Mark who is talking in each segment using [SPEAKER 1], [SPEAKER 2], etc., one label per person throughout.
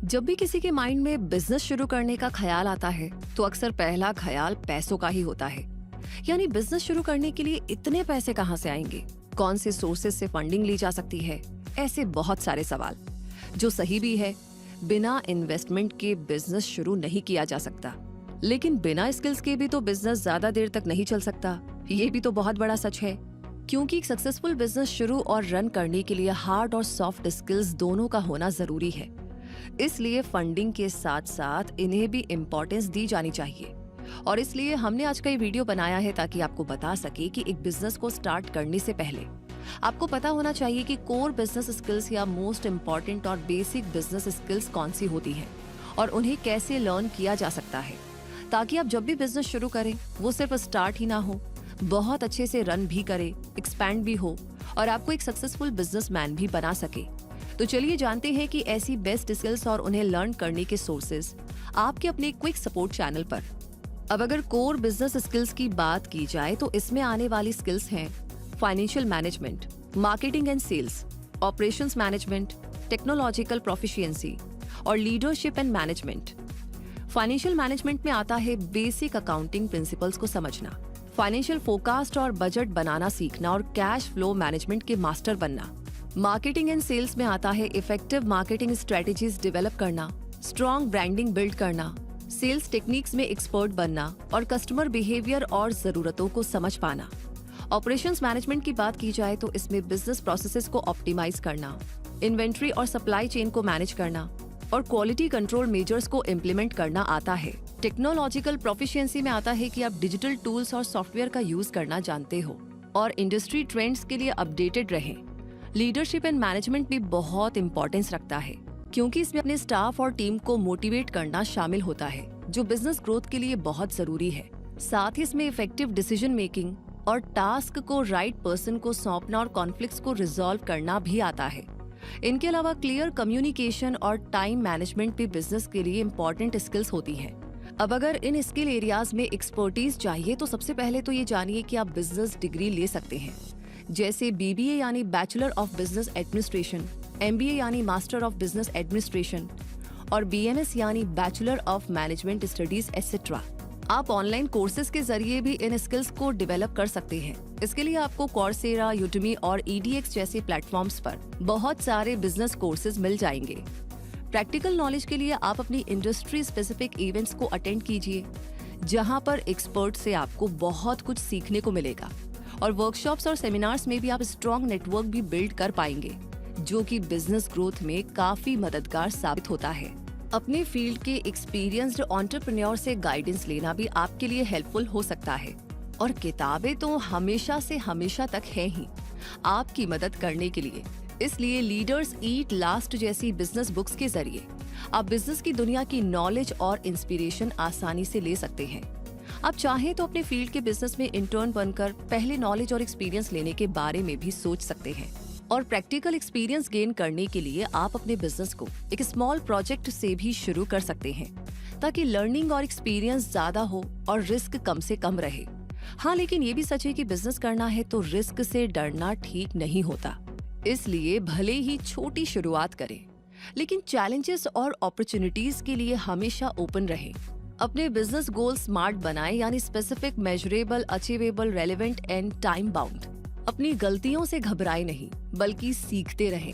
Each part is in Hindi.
[SPEAKER 1] जब भी किसी के माइंड में बिजनेस शुरू करने का ख्याल आता है तो अक्सर पहला ख्याल पैसों का ही होता है। यानी बिजनेस शुरू करने के लिए इतने पैसे कहाँ से आएंगे, कौन से सोर्सेज से फंडिंग ली जा सकती है, ऐसे बहुत सारे सवाल। जो सही भी है, बिना इन्वेस्टमेंट के बिजनेस शुरू नहीं किया जा सकता, लेकिन बिना स्किल्स के भी तो बिजनेस ज्यादा देर तक नहीं चल सकता। ये भी तो बहुत बड़ा सच है, क्योंकि एक सक्सेसफुल बिजनेस शुरू और रन करने के लिए हार्ड और सॉफ्ट स्किल्स दोनों का होना जरूरी है। इसलिए फंडिंग के साथ साथ इन्हें भी इम्पोर्टेंस दी जानी चाहिए। और इसलिए हमने आज का ये वीडियो बनाया है ताकि आपको बता सके कि एक बिजनेस को स्टार्ट करने से पहले आपको पता होना चाहिए कि कोर बिजनेस स्किल्स या मोस्ट इम्पॉर्टेंट और बेसिक बिजनेस स्किल्स कौन सी होती हैं और उन्हें कैसे लर्न किया जा सकता है, ताकि आप जब भी बिजनेस शुरू करें वो सिर्फ स्टार्ट ही ना हो, बहुत अच्छे से रन भी करे, एक्सपैंड भी हो और आपको एक सक्सेसफुल बिजनेसमैन भी बना सके। तो चलिए जानते हैं कि ऐसी बेस्ट स्किल्स और उन्हें लर्न करने के सोर्सेज आपके अपने क्विक सपोर्ट चैनल पर। अब अगर कोर बिजनेस स्किल्स की बात की जाए तो इसमें आने वाली स्किल्स हैं financial management, marketing and sales, operations management, technological proficiency और leadership and management. Financial management में आता है बेसिक अकाउंटिंग प्रिंसिपल्स को समझना, फाइनेंशियल फोरकास्ट और बजट बनाना सीखना और कैश फ्लो मैनेजमेंट के मास्टर बनना। मार्केटिंग एंड सेल्स में आता है इफेक्टिव मार्केटिंग स्ट्रेटेजीज डेवलप करना, स्ट्रॉन्ग ब्रांडिंग बिल्ड करना, सेल्स टेक्निक्स में एक्सपर्ट बनना और कस्टमर बिहेवियर और जरूरतों को समझ पाना। ऑपरेशंस मैनेजमेंट की बात की जाए तो इसमें बिजनेस प्रोसेसेस को ऑप्टिमाइज करना, इन्वेंट्री और सप्लाई चेन को मैनेज करना और क्वालिटी कंट्रोल मेजर्स को इम्प्लीमेंट करना आता है। टेक्नोलॉजिकल प्रोफिशिएंसी में आता है कि आप डिजिटल टूल्स और सॉफ्टवेयर का यूज करना जानते हो और इंडस्ट्री ट्रेंड्स के लिए अपडेटेड रहें। लीडरशिप एंड मैनेजमेंट भी बहुत इंपॉर्टेंस रखता है, क्योंकि इसमें अपने स्टाफ और टीम को मोटिवेट करना शामिल होता है, जो बिजनेस ग्रोथ के लिए बहुत जरूरी है। साथ ही इसमें इफेक्टिव डिसीजन मेकिंग और टास्क को राइट पर्सन को सौंपना और कॉन्फ्लिक्ट्स को रिजॉल्व करना भी आता है। इनके अलावा क्लियर कम्युनिकेशन और टाइम मैनेजमेंट भी बिजनेस के लिए इम्पोर्टेंट स्किल्स होती हैं। अब अगर इन स्किल एरियाज में एक्सपर्टीज चाहिए तो सबसे पहले तो ये जानिए कि आप बिजनेस डिग्री ले सकते हैं, जैसे BBA यानी bachelor of business administration, MBA यानी मास्टर ऑफ बिजनेस एडमिनिस्ट्रेशन और BMS यानी bachelor of management studies etcetera. आप ऑनलाइन कोर्सेज के जरिए भी इन स्किल्स को डेवलप कर सकते हैं। इसके लिए आपको कॉर्सेरा, यूडेमी और EDX जैसे प्लेटफॉर्म्स पर बहुत सारे बिजनेस कोर्सेज मिल जाएंगे। प्रैक्टिकल नॉलेज के लिए आप अपनी इंडस्ट्री स्पेसिफिक इवेंट्स को अटेंड कीजिए, जहां पर एक्सपर्ट से आपको बहुत कुछ सीखने को मिलेगा और वर्कशॉप्स और सेमिनार्स में भी आप स्ट्रॉन्ग नेटवर्क भी बिल्ड कर पाएंगे, जो कि बिजनेस ग्रोथ में काफी मददगार साबित होता है। अपने फील्ड के एक्सपीरियंस्ड एंटरप्रेन्योर से गाइडेंस लेना भी आपके लिए हेल्पफुल हो सकता है। और किताबें तो हमेशा से हमेशा तक है ही आपकी मदद करने के लिए। इसलिए लीडर्स ईट लास्ट जैसी बिजनेस बुक्स के जरिए आप बिजनेस की दुनिया की नॉलेज और इंस्पिरेशन आसानी से ले सकते हैं। आप चाहें तो अपने फील्ड के बिजनेस में इंटर्न बनकर पहले नॉलेज और एक्सपीरियंस लेने के बारे में भी सोच सकते हैं। और प्रैक्टिकल एक्सपीरियंस गेन करने के लिए आप अपने बिजनेस को एक स्मॉल प्रोजेक्ट से भी शुरू कर सकते हैं, ताकि लर्निंग और एक्सपीरियंस ज्यादा हो और रिस्क कम से कम रहे। हाँ, लेकिन ये भी सच है कि बिजनेस करना है तो रिस्क से डरना ठीक नहीं होता। इसलिए भले ही छोटी शुरुआत करें, लेकिन चैलेंजेस और अपॉर्चुनिटीज के लिए हमेशा ओपन रहें। अपने बिजनेस गोल स्मार्ट बनाएं, यानी specific, measurable, achievable, relevant and time bound. अपनी गलतियों से घबराए नहीं, बल्कि सीखते रहें।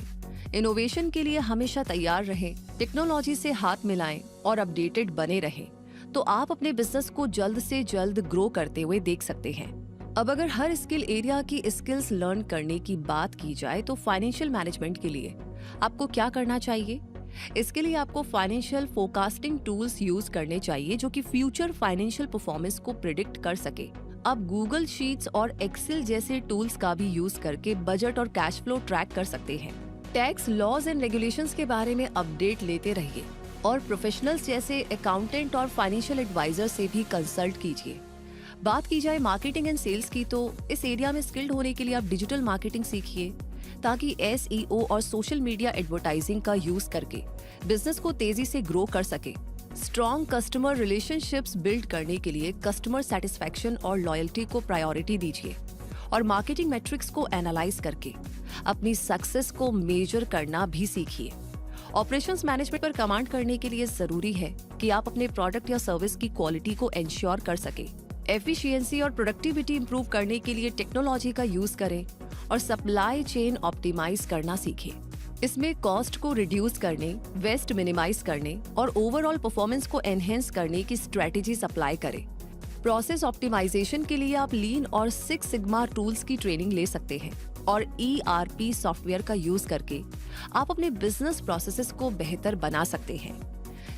[SPEAKER 1] इनोवेशन के लिए हमेशा तैयार रहें, टेक्नोलॉजी से हाथ मिलाएं और अपडेटेड बने रहें, तो आप अपने बिजनेस को जल्द से जल्द ग्रो करते हुए देख सकते हैं। अब अगर हर स्किल एरिया की स्किल्स लर्न करने की बात की जाए तो फाइनेंशियल मैनेजमेंट के लिए आपको क्या करना चाहिए? इसके लिए आपको फाइनेंशियल फोरकास्टिंग टूल्स यूज करने चाहिए, जो कि फ्यूचर फाइनेंशियल परफॉर्मेंस को प्रिडिक्ट कर सके। आप गूगल शीट्स और एक्सेल जैसे टूल्स का भी यूज करके बजट और कैश फ्लो ट्रैक कर सकते हैं। टैक्स लॉज एंड रेगुलेशंस के बारे में अपडेट लेते रहिए और प्रोफेशनल्स जैसे अकाउंटेंट और फाइनेंशियल एडवाइजर से भी कंसल्ट कीजिए। बात की जाए मार्केटिंग एंड सेल्स की, तो इस एरिया में स्किल्ड होने के लिए आप डिजिटल मार्केटिंग सीखिए, ताकि SEO और सोशल मीडिया एडवर्टाइजिंग का यूज करके बिजनेस को तेजी से ग्रो कर सके। स्ट्रॉन्ग कस्टमर रिलेशनशिप्स बिल्ड करने के लिए कस्टमर सेटिस्फैक्शन और लॉयल्टी को प्रायोरिटी दीजिए और मार्केटिंग मैट्रिक्स को एनालाइज करके अपनी सक्सेस को मेजर करना भी सीखिए। ऑपरेशंस मैनेजमेंट पर कमांड करने के लिए जरूरी है कि आप अपने प्रोडक्ट या सर्विस की क्वालिटी को इंश्योर कर सके, एफिशिएंसी और प्रोडक्टिविटी इंप्रूव करने के लिए टेक्नोलॉजी का यूज करें और सप्लाई चेन ऑप्टिमाइज करना सीखें। इसमें कॉस्ट को रिड्यूस करने, वेस्ट मिनिमाइज करने और ओवरऑल परफॉर्मेंस को एनहेंस करने की स्ट्रेटेजीज अप्लाई करें। प्रोसेस ऑप्टिमाइजेशन के लिए आप लीन और सिक्स सिग्मा टूल्स की ट्रेनिंग ले सकते हैं और ERP सॉफ्टवेयर का यूज करके आप अपने बिजनेस प्रोसेसेस को बेहतर बना सकते हैं।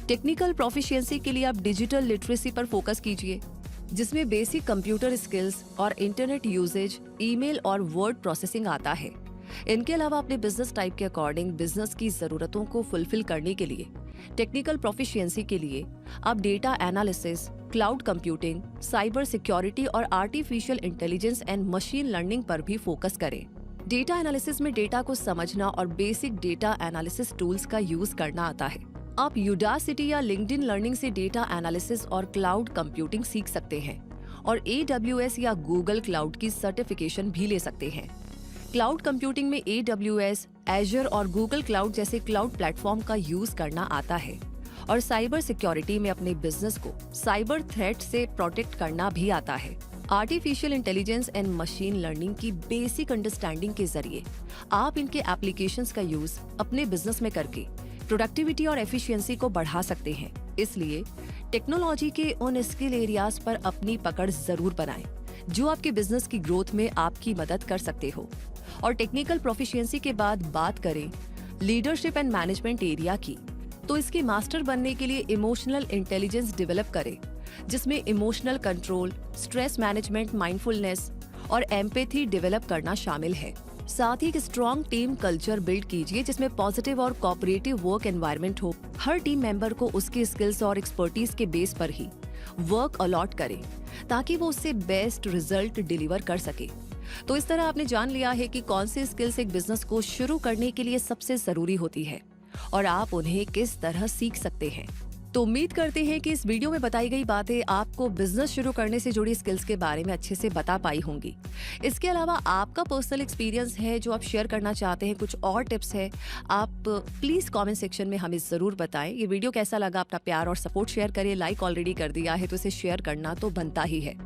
[SPEAKER 1] टेक्निकल प्रोफिशिएंसी के लिए आप डिजिटल लिटरेसी पर फोकस कीजिए, जिसमें बेसिक कंप्यूटर स्किल्स और इंटरनेट यूजेज, ईमेल और वर्ड प्रोसेसिंग आता है। इनके अलावा अपने बिजनेस टाइप के अकॉर्डिंग बिजनेस की जरूरतों को फुलफिल करने के लिए टेक्निकल प्रोफिशिएंसी के लिए आप data analysis, cloud computing, cyber security और artificial intelligence and machine learning पर भी फोकस करें। डेटा एनालिसिस में डेटा को समझना और बेसिक डेटा एनालिसिस टूल्स का यूज करना आता है। आप यूडासिटी या लिंक्डइन लर्निंग से डेटा एनालिसिस और क्लाउड कंप्यूटिंग सीख सकते हैं और AWS या गूगल क्लाउड की सर्टिफिकेशन भी ले सकते हैं। क्लाउड कंप्यूटिंग में AWS, Azure और गूगल क्लाउड जैसे क्लाउड प्लेटफॉर्म का यूज करना आता है और साइबर सिक्योरिटी में अपने बिजनेस को साइबर थ्रेट से प्रोटेक्ट करना भी आता है। Artificial intelligence and machine learning की बेसिक अंडरस्टैंडिंग के जरिए आप इनके एप्लीकेशंस का यूज अपने बिजनेस में करके प्रोडक्टिविटी और एफिशिएंसी को बढ़ा सकते हैं। इसलिए टेक्नोलॉजी के उन स्किल एरियाज पर अपनी पकड़ जरूर बनाएं जो आपके बिजनेस की ग्रोथ में आपकी मदद कर सकते हो। और टेक्निकल प्रोफिशिएंसी के बाद बात करें लीडरशिप एंड मैनेजमेंट एरिया की, तो इसके मास्टर बनने के लिए इमोशनल इंटेलिजेंस डेवलप करें, जिसमें emotional control, stress management, mindfulness और एम्पैथी डेवलप करना शामिल है। साथ ही एक स्ट्रॉन्ग टीम कल्चर बिल्ड कीजिए जिसमें पॉजिटिव और कोऑपरेटिव वर्क एनवायरनमेंट हो। हर टीम मेंबर को उसके स्किल्स और एक्सपर्टीज के बेस पर ही वर्क अलॉट करें ताकि वो उससे बेस्ट रिजल्ट डिलीवर कर सके। तो इस तरह आपने जान लिया है कि कौन सी स्किल्स एक बिजनेस को शुरू करने के लिए सबसे जरूरी होती है और आप उन्हें किस तरह सीख सकते हैं। तो उम्मीद करते हैं कि इस वीडियो में बताई गई बातें आपको बिजनेस शुरू करने से जुड़ी स्किल्स के बारे में अच्छे से बता पाई होंगी। इसके अलावा आपका पर्सनल एक्सपीरियंस है जो आप शेयर करना चाहते हैं, कुछ और टिप्स है, आप प्लीज कमेंट सेक्शन में हमें जरूर बताएं। ये वीडियो कैसा लगा, अपना प्यार और सपोर्ट शेयर करिए। लाइक ऑलरेडी कर दिया है तो इसे शेयर करना तो बनता ही है।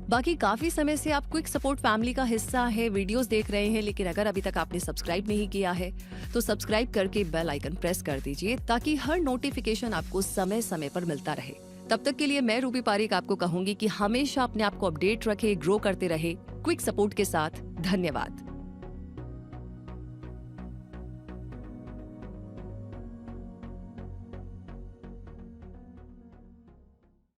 [SPEAKER 1] बाकी काफी समय से आप क्विक सपोर्ट फैमिली का हिस्सा है, वीडियोस देख रहे हैं, लेकिन अगर अभी तक आपने सब्सक्राइब नहीं किया है तो सब्सक्राइब करके बेल आइकन प्रेस कर दीजिए ताकि हर नोटिफिकेशन आपको समय समय पर मिलता रहे। तब तक के लिए मैं रूबी पारिक आपको कहूंगी कि हमेशा अपने आप को अपडेट रखें, ग्रो करते रहे क्विक सपोर्ट के साथ। धन्यवाद।